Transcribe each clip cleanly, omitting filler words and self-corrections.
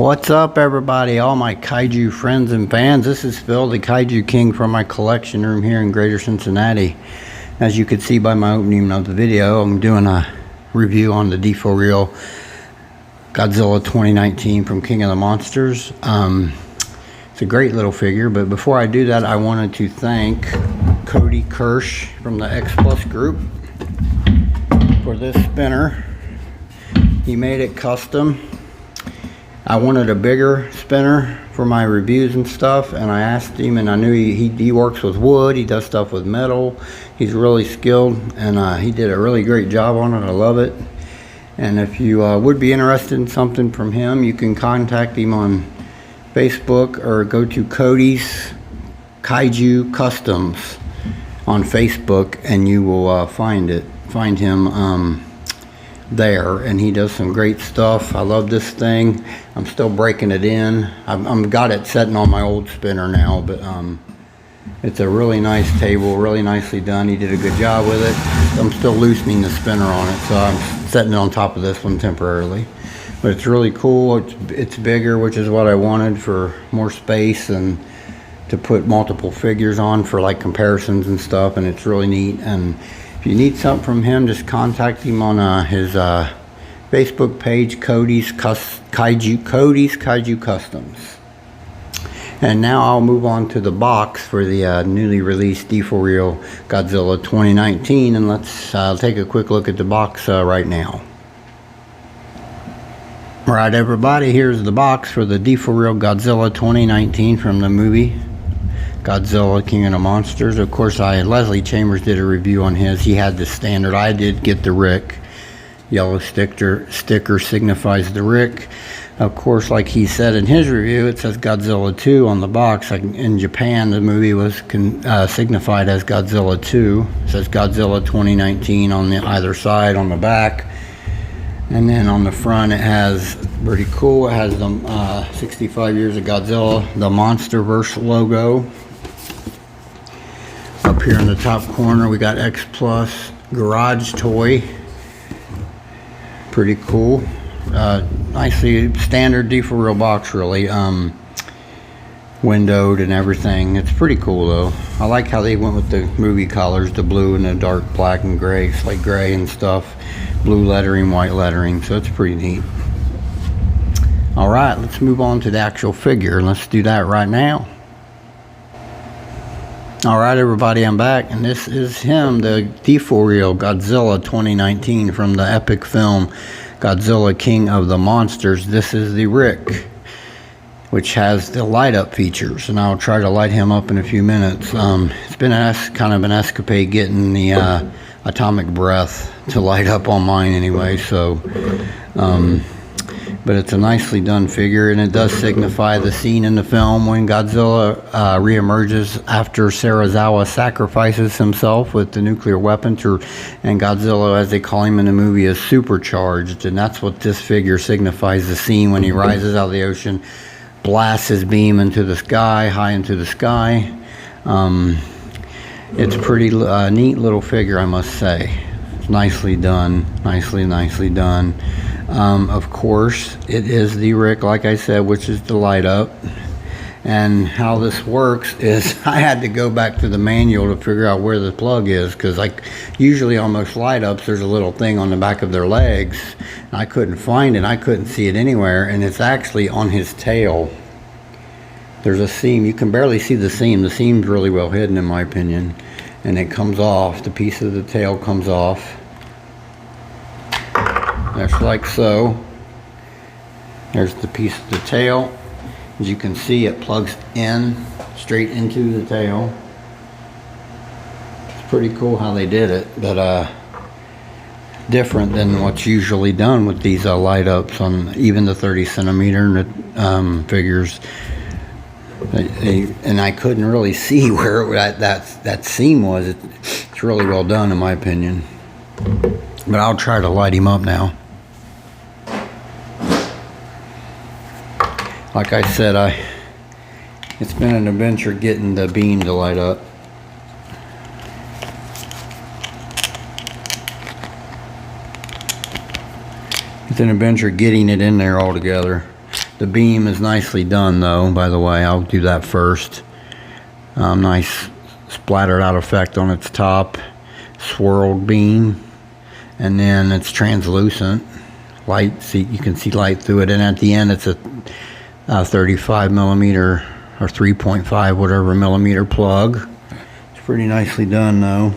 What's up, everybody, all my kaiju friends and fans? This is Phil, the Kaiju King, from my collection room here in Greater Cincinnati. As you can see by my opening of the video, I'm doing a review on the deforeal Godzilla 2019 from King of the Monsters. It's a great little figure, but before I do that, I wanted to thank Cody Kirsch from the X Plus group for this spinner. He made it custom. I wanted a bigger spinner for my reviews and stuff, and I asked him, and I knew he works with wood, he does stuff with metal, he's really skilled, and he did a really great job on it. I love it. And if you would be interested in something from him, you can contact him on Facebook or go to Cody's Kaiju Customs on Facebook, and you will find him there, and he does some great stuff. I love this thing. I'm still breaking it in. I've got it sitting on my old spinner now, but it's a really nice table, really nicely done. He did a good job with it. I'm still loosening the spinner on it, so I'm setting it on top of this one temporarily. But it's really cool. It's bigger, which is what I wanted, for more space and to put multiple figures on for like comparisons and stuff, and it's really neat. And if you need something from him, just contact him on his Facebook page, Cody's Kaiju Customs. And now I'll move on to the box for the newly released deforeal Godzilla 2019, and let's take a quick look at the box right now. Alright, everybody, here's the box for the deforeal Godzilla 2019 from the movie Godzilla, King of the Monsters. Of course, Leslie Chambers did a review on his. He had the standard. I did get the RIC. Yellow sticker signifies the RIC. Of course, like he said in his review, it says Godzilla 2 on the box. Like in Japan, the movie was signified as Godzilla 2. It says Godzilla 2019 on the either side on the back. And then on the front, it has, pretty cool, it has the 65 years of Godzilla, the Monsterverse logo. Up here in the top corner, we got X Plus Garage Toy. Pretty cool. Nicely standard deforeal box, really. Windowed and everything. It's pretty cool, though. I like how they went with the movie colors, the blue and the dark black and gray, slate gray and stuff. Blue lettering, white lettering, so it's pretty neat. Alright, let's move on to the actual figure. Let's do that right now. Alright, everybody, I'm back, and this is him, the deforeal Godzilla 2019 from the epic film Godzilla, King of the Monsters. This is the RIC, which has the light up features, and I'll try to light him up in a few minutes. It's been kind of an escapade getting the atomic breath to light up on mine anyway, so but it's a nicely done figure, and it does signify the scene in the film when Godzilla reemerges after Serizawa sacrifices himself with the nuclear weapon and Godzilla, as they call him in the movie, is supercharged, and that's what this figure signifies, the scene when he rises out of the ocean, blasts his beam into the sky, high into the sky. It's a pretty neat little figure, I must say. It's nicely done, nicely done. Of course, it is the RIC, like I said, which is the light up. And how this works is I had to go back to the manual to figure out where the plug is, because like usually on most light ups, there's a little thing on the back of their legs. I couldn't find it. I couldn't see it anywhere, and it's actually on his tail. There's a seam. You can barely see the seam. The seam's really well hidden, in my opinion. And it comes off. The piece of the tail comes off. Just like so. There's the piece of the tail. As you can see, it plugs in straight into the tail. It's pretty cool how they did it, but different than what's usually done with these light ups on even the 30 centimeter figures. And I couldn't really see where that seam was. It's really well done, in my opinion. But I'll try to light him up now. Like I said, it's been an adventure getting the beam to light up. It's an adventure getting it in there all together. The beam is nicely done though, by the way. I'll do that first. Nice splattered out effect on its top, swirled beam, and then it's translucent light. See, you can see light through it, and at the end it's a 35 millimeter or 3.5 whatever millimeter plug. It's pretty nicely done though.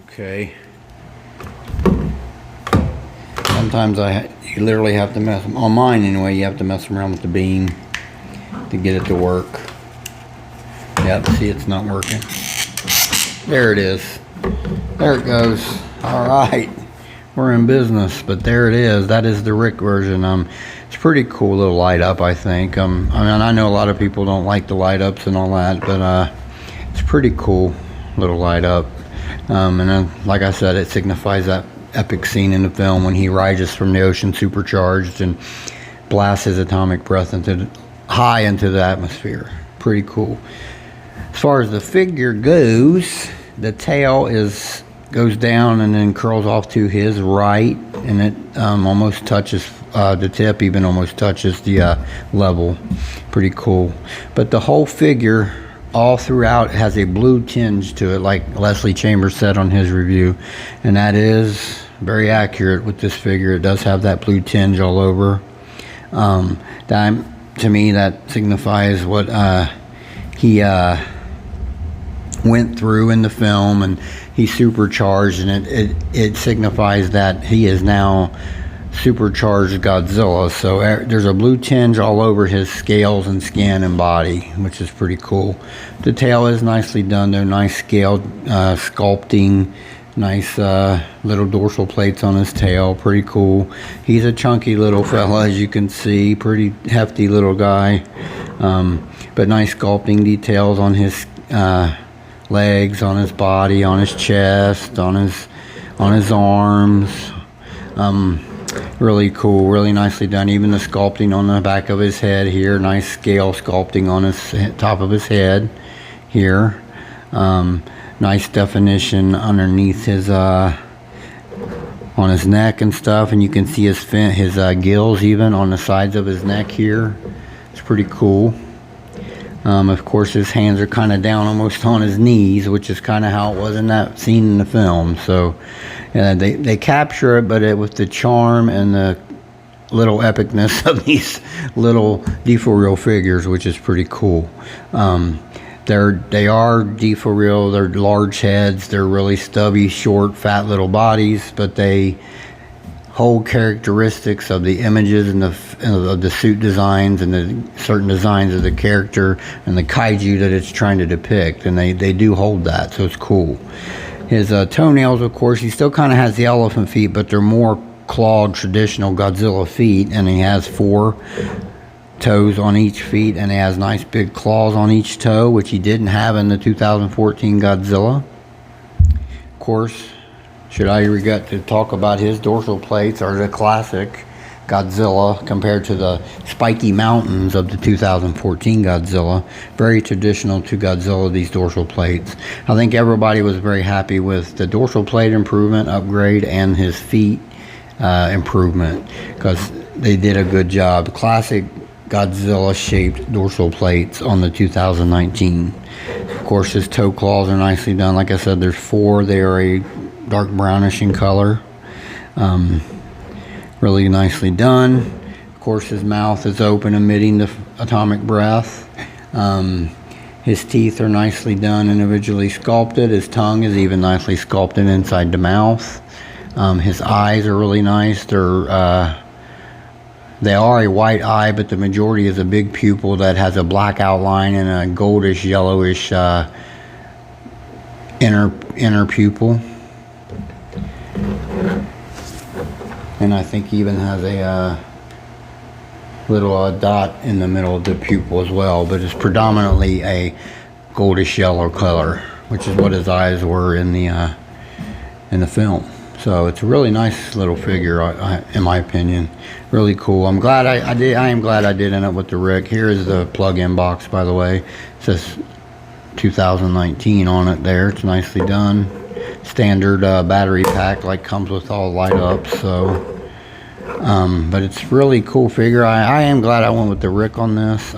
Okay. Sometimes you literally have to mess, on mine anyway, you have to mess around with the beam to get it to work. Yep, see, it's not working. There it is. There it goes. Alright. We're in business, but there it is. That is the RIC version. It's pretty cool little light up, I think. I mean, I know a lot of people don't like the light ups and all that, but it's pretty cool little light up. And then, like I said, it signifies that epic scene in the film when he rises from the ocean supercharged and blasts his atomic breath high into the atmosphere. Pretty cool. As far as the figure goes, the tail goes down and then curls off to his right, and it almost touches the tip, even almost touches the level. Pretty cool. But the whole figure all throughout has a blue tinge to it, like Leslie Chambers said on his review, and that is very accurate with this figure. It does have that blue tinge all over. To me, that signifies what he went through in the film, and he's supercharged, and it signifies that he is now supercharged Godzilla. So there's a blue tinge all over his scales and skin and body, which is pretty cool. The tail is nicely done though, nice scaled sculpting, nice little dorsal plates on his tail, pretty cool. He's a chunky little fella, as you can see, pretty hefty little guy, but nice sculpting details on his legs, on his body, on his chest, on his arms. Really cool, really nicely done. Even the sculpting on the back of his head here, nice scale sculpting on his top of his head here. Nice definition underneath his on his neck and stuff, and you can see his gills even on the sides of his neck here. It's pretty cool. Of course, his hands are kind of down almost on his knees, which is kind of how it was in that scene in the film. So they capture it, but with the charm and the little epicness of these little deforeal figures, which is pretty cool. They are deforeal. They're large heads. They're really stubby, short, fat little bodies, but they hold characteristics of the images and of the suit designs and the certain designs of the character and the kaiju that it's trying to depict, and they do hold that, so it's cool. His toenails, of course, he still kind of has the elephant feet, but they're more clawed traditional Godzilla feet, and he has 4 toes on each feet, and he has nice big claws on each toe, which he didn't have in the 2014 Godzilla. Of course, should I regret to talk about his dorsal plates are the classic Godzilla compared to the spiky mountains of the 2014 Godzilla. Very traditional to Godzilla, these dorsal plates. I think everybody was very happy with the dorsal plate improvement, upgrade, and his feet improvement, because they did a good job. Classic Godzilla shaped dorsal plates on the 2019. Of course, his toe claws are nicely done. Like I said, there's 4. They are a dark brownish in color. Really nicely done. Of course, his mouth is open, emitting the atomic breath. His teeth are nicely done, individually sculpted. His tongue is even nicely sculpted inside the mouth. His eyes are really nice. They are a white eye, but the majority is a big pupil that has a black outline and a goldish, yellowish inner pupil. And I think he even has a little dot in the middle of the pupil as well, but it's predominantly a goldish yellow color, which is what his eyes were in the film. So it's a really nice little figure, in my opinion. Really cool. I'm glad I am glad I did end up with the RIC. Here is the plug-in box, by the way. It says 2019 on it there. It's nicely done. standard battery pack, like comes with all light up. So but it's really cool figure. I am glad I went with the RIC on this.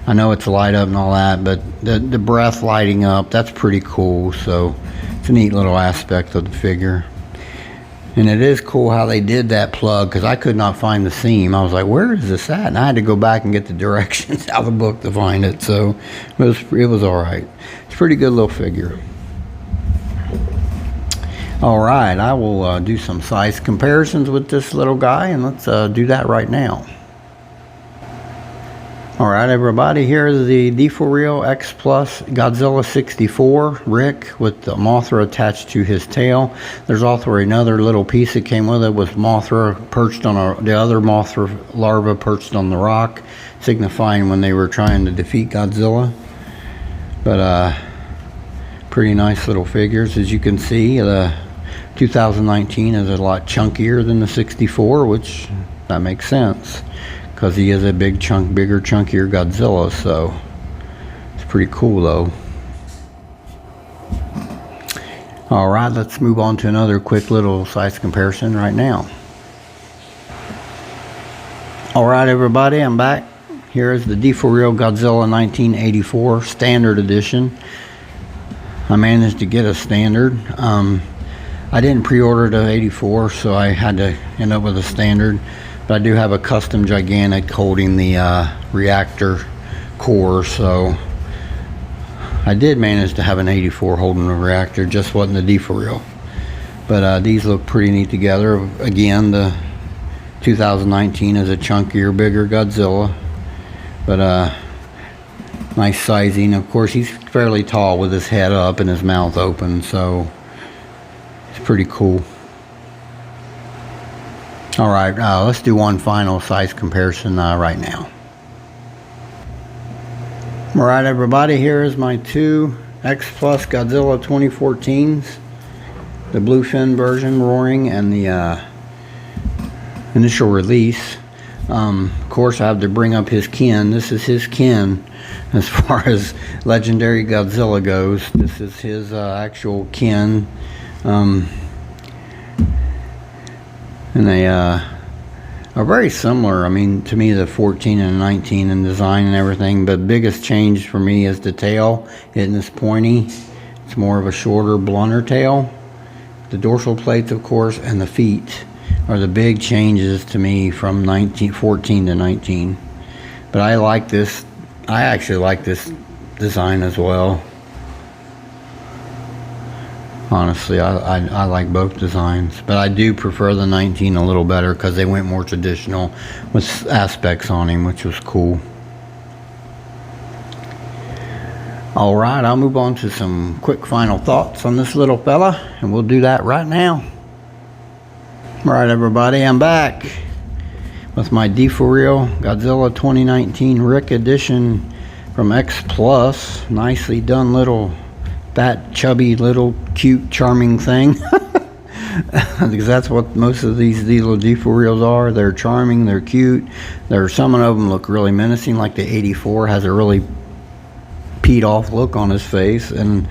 I know it's light up and all that, but the breath lighting up, that's pretty cool. So it's a neat little aspect of the figure. And it is cool how they did that plug, because I could not find the seam. I was like, where is this at? And I had to go back and get the directions out of the book to find it. So it was all right. It's a pretty good little figure. All right, I will do some size comparisons with this little guy, and let's do that right now. All right, everybody, here's the deforeal X Plus Godzilla 64 RIC with the Mothra attached to his tail. There's also another little piece that came with it with Mothra perched on the other Mothra larva perched on the rock, signifying when they were trying to defeat Godzilla. But pretty nice little figures. As you can see, the 2019 is a lot chunkier than the 64, which that makes sense, because he is a bigger, chunkier Godzilla. So it's pretty cool though. All right, let's move on to another quick little size comparison right now. All right, everybody, I'm back. Here is the deforeal Godzilla 1984 standard edition. I managed to get a standard. I didn't pre-order the 84, so I had to end up with a standard. But I do have a custom gigantic holding the reactor core, so I did manage to have an 84 holding the reactor, just wasn't the deforeal. But these look pretty neat together. Again, the 2019 is a chunkier, bigger Godzilla, but nice sizing. Of course, he's fairly tall with his head up and his mouth open, so it's pretty cool. All right, let's do one final size comparison right now. All right, everybody, here is my two X Plus Godzilla 2014s, the bluefin version, roaring, and the initial release. Of course, I have to bring up his kin. This is his kin as far as legendary Godzilla goes. This is his actual kin. And they are very similar. I mean, to me, the 14 and 19 in design and everything. But biggest change for me is the tail. Isn't this pointy? It's more of a shorter, blunter tail. The dorsal plates, of course, and the feet are the big changes to me from 14 to 19. But I like this. I actually like this design as well. Honestly, I like both designs, but I do prefer the 19 a little better because they went more traditional with aspects on him, which was cool. All right, I'll move on to some quick final thoughts on this little fella, and we'll do that right now. All right, everybody, I'm back with my deforeal Godzilla 2019 RIC edition from X Plus. Nicely done little fat, chubby, little, cute, charming thing. Because that's what most of these little deforeals are. They're charming, they're cute. Some of them look really menacing, like the 84 has a really peed off look on his face, and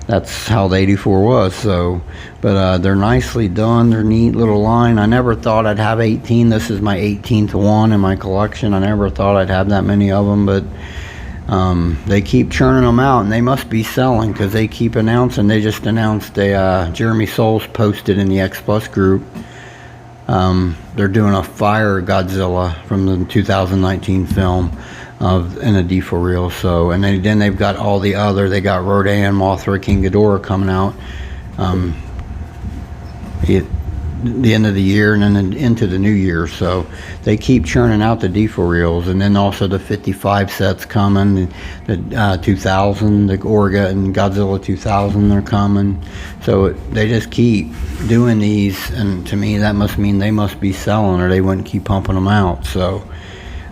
that's how the 84 was. So, but they're nicely done. They're neat little line. I never thought I'd have 18. This is my 18th one in my collection. I never thought I'd have that many of them, but they keep churning them out, and they must be selling because they keep announcing. They just announced Jeremy Souls posted in the X Plus group. They're doing a Fire Godzilla from the 2019 film in a deforeal. So, and then they've got all the other. They got Rodan, Mothra, King Ghidorah coming out. The end of the year and then into the new year. So they keep churning out the deforeals, and then also the 55 sets coming, the 2000, the Orga and Godzilla 2000 they're coming. So they just keep doing these, and to me that must mean they must be selling, or they wouldn't keep pumping them out. So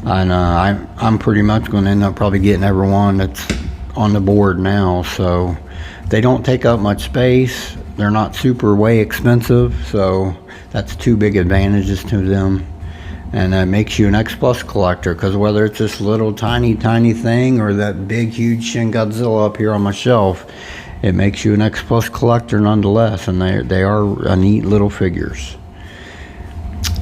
and I'm pretty much going to end up probably getting every one that's on the board now. So they don't take up much space. They're not super way expensive, so that's two big advantages to them. And it makes you an X Plus collector, because whether it's this little tiny thing or that big huge Shin Godzilla up here on my shelf, it makes you an X Plus collector nonetheless, and they are a neat little figures.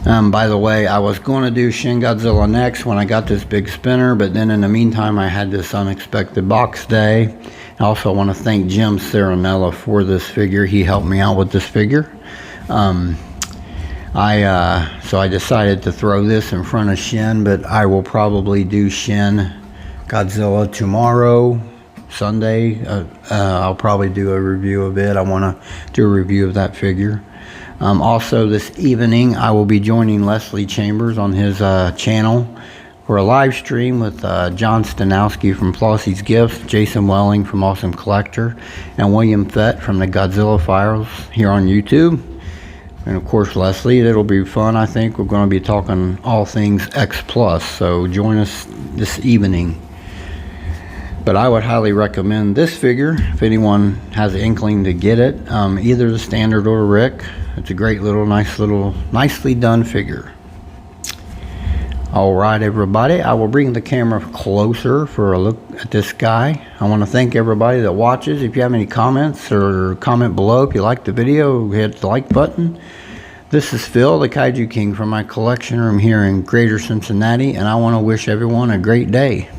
By the way, I was going to do Shin Godzilla next when I got this big spinner, but then in the meantime I had this unexpected box day. I also want to thank Jim Serenella for this figure. He helped me out with this figure. So I decided to throw this in front of Shin, but I will probably do Shin Godzilla tomorrow, Sunday. I'll probably do a review of it. I want to do a review of that figure. Also this evening I will be joining Leslie Chambers on his channel for a live stream with John Stanowski from Flossie's Gifts, Jason Welling from Awesome Collector, and William Fett from the Godzilla Files here on YouTube. And of course Leslie. It'll be fun. I think we're going to be talking all things X Plus, so join us this evening. But I would highly recommend this figure if anyone has an inkling to get it, either the standard or RIC. It's a great little, nicely done figure. Alright everybody, I will bring the camera closer for a look at this guy. I want to thank everybody that watches. If you have any comments, or comment below if you like the video, hit the like button. This is Phil, the Kaiju King, from my collection room here in Greater Cincinnati, and I want to wish everyone a great day.